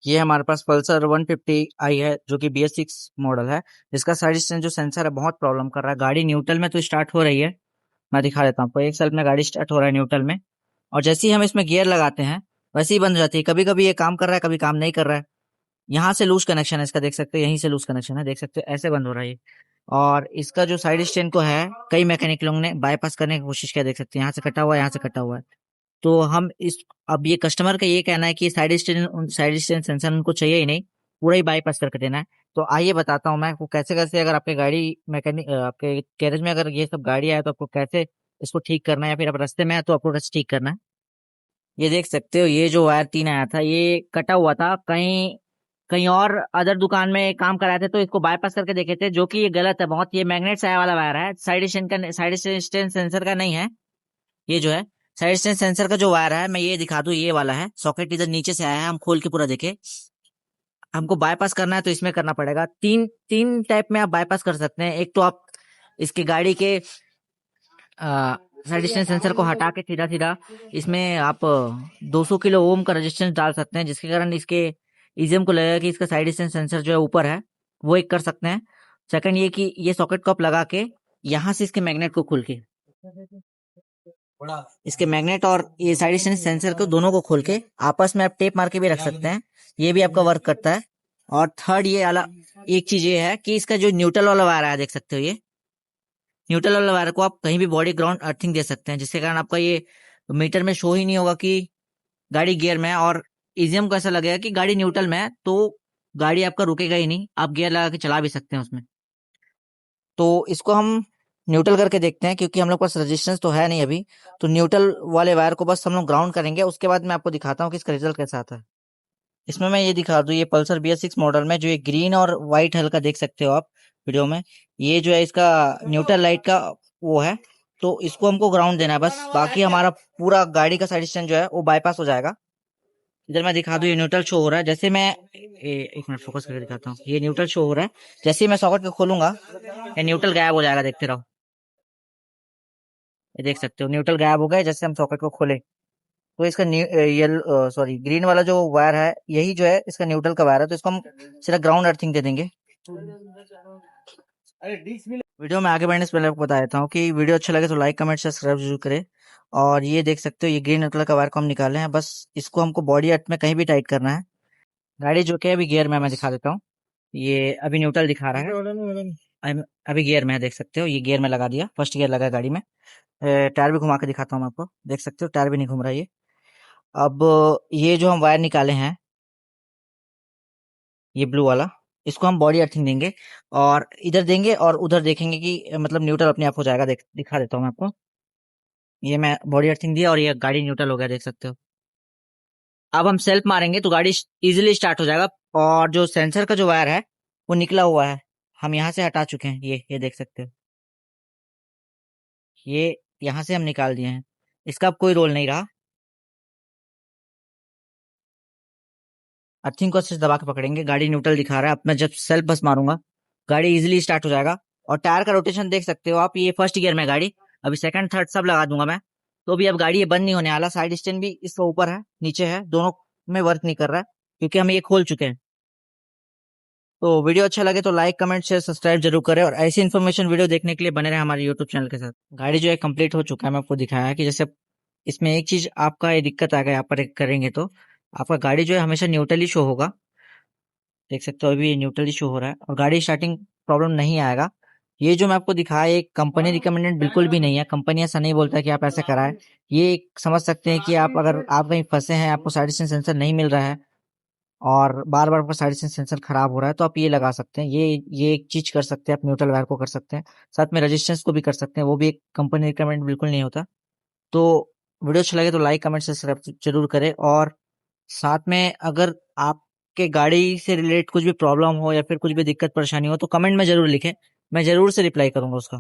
ये हमारे पास पल्सर 150 आई है जो कि BS6 मॉडल है। जिसका साइड स्टैंड जो सेंसर है बहुत प्रॉब्लम कर रहा है। गाड़ी न्यूट्रल में तो स्टार्ट हो रही है, मैं दिखा देता हूँ आपको। एक सेल्फ में गाड़ी स्टार्ट हो रहा है न्यूट्रल में, और जैसे ही हम इसमें गियर लगाते हैं वैसे ही बंद हो जाती है। कभी कभी ये काम कर रहा है, कभी काम नहीं कर रहा है। यहाँ से लूज कनेक्शन है इसका, देख सकते हैं, यहीं से लूज कनेक्शन है, देख सकते हैं, ऐसे बंद हो रहा है ये। और इसका जो साइड स्टैंड को है, कई मैकेनिक लोगों ने बाईपास करने की कोशिश किया, देख सकते हैं, यहाँ से कटा हुआ है, यहाँ से कटा हुआ है। तो हम इस अब ये कस्टमर का ये कहना है कि साइड स्टैंड सेंसर उनको चाहिए ही नहीं, पूरा ही बाईपास करके देना है। तो आइए बताता हूँ मैं आपको कैसे कैसे, अगर आपके गाड़ी मैकेनिक आपके गैरेज में अगर ये सब गाड़ी आए तो आपको कैसे इसको ठीक करना है, या फिर आप रास्ते में है तो आपको कैसे ठीक करना है। ये देख सकते हो, ये जो वायर 3 आया था ये कटा हुआ था, कहीं कहीं और अदर दुकान में काम कराए थे तो इसको बाईपास करके देखे थे, जो कि ये गलत है बहुत। ये मैग्नेट से आया वाला वायर है, साइड स्टैंड सेंसर का नहीं है। ये जो है साइड स्टैंड सेंसर का जो वायर है, मैं ये दिखा दूं, ये वाला है सॉकेट, इधर नीचे से आया है, हम खोल के पूरा देखे। हमको बाईपास करना है तो इसमें करना पड़ेगा। तीन तीन टाइप में आप बाईपास कर सकते हैं। एक तो आप इसकी गाड़ी के साइड स्टैंड सेंसर को हटा के सीधा सीधा इसमें आप 200 किलो ओम का रेजिस्टेंस डाल सकते हैं, जिसके कारण इसके ईजीएम को लगेगा कि इसका साइड स्टैंड सेंसर जो है ऊपर है। वो एक कर सकते हैं। सेकंड ये कि ये सॉकेट को आप लगा के यहाँ से इसके मैग्नेट को खोल के, इसके मैग्नेट और ये साइड स्टैंड सेंसर को दोनों को खोल के आपस में आप टेप मार के भी रख सकते हैं। ये भी आपका वर्क करता है। और थर्ड ये वाला एक चीज ये है कि इसका जो न्यूट्रल वाला वायर है, देख सकते हो, ये न्यूट्रल वाला वायर को आप कहीं भी बॉडी ग्राउंड अर्थिंग दे सकते हैं, जिसके कारण आपका ये मीटर में शो ही नहीं होगा कि गाड़ी गियर में है। और ईजीएम को ऐसा लगेगा कि गाड़ी न्यूट्रल में है, तो गाड़ी आपका रुकेगा ही नहीं, आप गियर लगा के चला भी सकते हैं उसमें। तो इसको हम न्यूट्रल करके देखते हैं, क्योंकि हम लोग पास रेजिस्टेंस तो है नहीं अभी। तो न्यूट्रल वाले वायर को बस हम लोग ग्राउंड करेंगे, उसके बाद मैं आपको दिखाता हूँ कि इसका रिजल्ट कैसा आता है। इसमें मैं ये दिखा दूं, ये पल्सर BS6 मॉडल में जो ये ग्रीन और व्हाइट हल्का देख सकते हो आप वीडियो में, ये जो है इसका न्यूट्रल लाइट का वो है। तो इसको हमको ग्राउंड देना है बस, बाकी हमारा पूरा गाड़ी का साइड स्टैंड जो है वो बाईपास हो जाएगा। इधर मैं दिखा दूं, ये न्यूट्रल शो हो रहा है। जैसे मैं एक मिनट फोकस करके दिखाता हूँ, ये न्यूट्रल शो हो रहा है। जैसे ही मैं सॉकेट को खोलूंगा ये न्यूट्रल गायब हो जाएगा, देखते रहो। ये देख सकते हो न्यूट्रल गायब हो गया जैसे हम सॉकेट को खोले। तो इसका सॉरी ग्रीन वाला जो वायर है यही जो है इसका न्यूट्रल का वायर है, तो इसको हम सीधा ग्राउंड अर्थिंग दे देंगे। वीडियो में आगे बढ़ने से पहले आपको बता देता हूँ कि वीडियो अच्छा लगे तो लाइक कमेंट सब्सक्राइब जरूर करें। और ये देख सकते हो, ये ग्रीन कलर का वायर को हम निकाले हैं, बस इसको हमको बॉडी अर्थ में कहीं भी टाइट करना है। गाड़ी जो कि अभी गियर में, मैं दिखा देता हूँ। ये अभी न्यूट्रल दिखा रहा है, अभी गियर में है, देख सकते हो, ये गियर में लगा दिया, फर्स्ट गियर लगा गाड़ी में। टायर भी घुमा के दिखाता हूँ मैं आपको, देख सकते हो टायर भी नहीं घूम रहा है ये। अब ये जो हम वायर निकाले हैं, ये ब्लू वाला, इसको हम बॉडी अर्थिंग देंगे, और इधर देंगे और उधर देखेंगे कि मतलब न्यूट्रल अपने आप हो जाएगा। दिखा देता हूँ मैं आपको। ये मैं बॉडी अर्थिंग दिया और ये गाड़ी न्यूट्रल हो गया, देख सकते हो। अब हम सेल्फ मारेंगे तो गाड़ी इजीली स्टार्ट हो जाएगा। और जो सेंसर का जो वायर है वो निकला हुआ है, हम यहाँ से हटा चुके हैं, ये देख सकते हो, ये यहाँ से हम निकाल दिए हैं। इसका अब कोई रोल नहीं रहा। अर्थिंग को अच्छे से दबा के पकड़ेंगे, गाड़ी न्यूट्रल दिखा रहा है। अब मैं जब सेल्फ बस मारूंगा गाड़ी इजीली स्टार्ट हो जाएगा। और टायर का रोटेशन देख सकते हो आप, ये फर्स्ट गियर में गाड़ी, अभी सेकंड थर्ड सब लगा दूंगा मैं। तो भी अब गाड़ी ये बंद नहीं होने वाला। साइड स्टैंड भी इसका ऊपर है नीचे है, दोनों में वर्क नहीं कर रहा है, क्योंकि हम ये खोल चुके हैं। तो वीडियो अच्छा लगे तो लाइक कमेंट शेयर सब्सक्राइब जरूर करें, और ऐसी इन्फॉर्मेशन वीडियो देखने के लिए बने रहे हमारे यूट्यूब चैनल के साथ। गाड़ी जो है कंप्लीट हो चुका है, मैं आपको दिखाया है कि जैसे इसमें एक चीज आपका ये दिक्कत आ गया, यहाँ पर करेंगे तो आपका गाड़ी जो है हमेशा न्यूट्रली शो होगा, देख सकते हो, अभी ये न्यूट्रली शो हो रहा है और गाड़ी स्टार्टिंग प्रॉब्लम नहीं आएगा। ये जो मैं आपको दिखाया, ये कंपनी रिकमेंडेड बिल्कुल भी नहीं है। कंपनी ऐसा नहीं बोलता कि आप ऐसा कराएं। ये समझ सकते हैं कि आप अगर आप कहीं फंसे हैं, आपको साइड स्टैंड सेंसर नहीं मिल रहा है और बार बार आपका साइड स्टैंड सेंसर खराब हो रहा है, तो आप ये लगा सकते हैं। ये एक चीज कर सकते हैं, आप न्यूट्रल वायर को कर सकते हैं, साथ में रेजिस्टेंस को भी कर सकते हैं, वो भी एक कंपनी रिकमेंड बिल्कुल नहीं होता। तो वीडियो अच्छा लगे तो लाइक कमेंट सब्सक्राइब जरूर करें। और साथ में अगर आपके गाड़ी से रिलेटेड कुछ भी प्रॉब्लम हो या फिर कुछ भी दिक्कत परेशानी हो तो कमेंट में जरूर लिखें, मैं जरूर से रिप्लाई करूंगा उसका।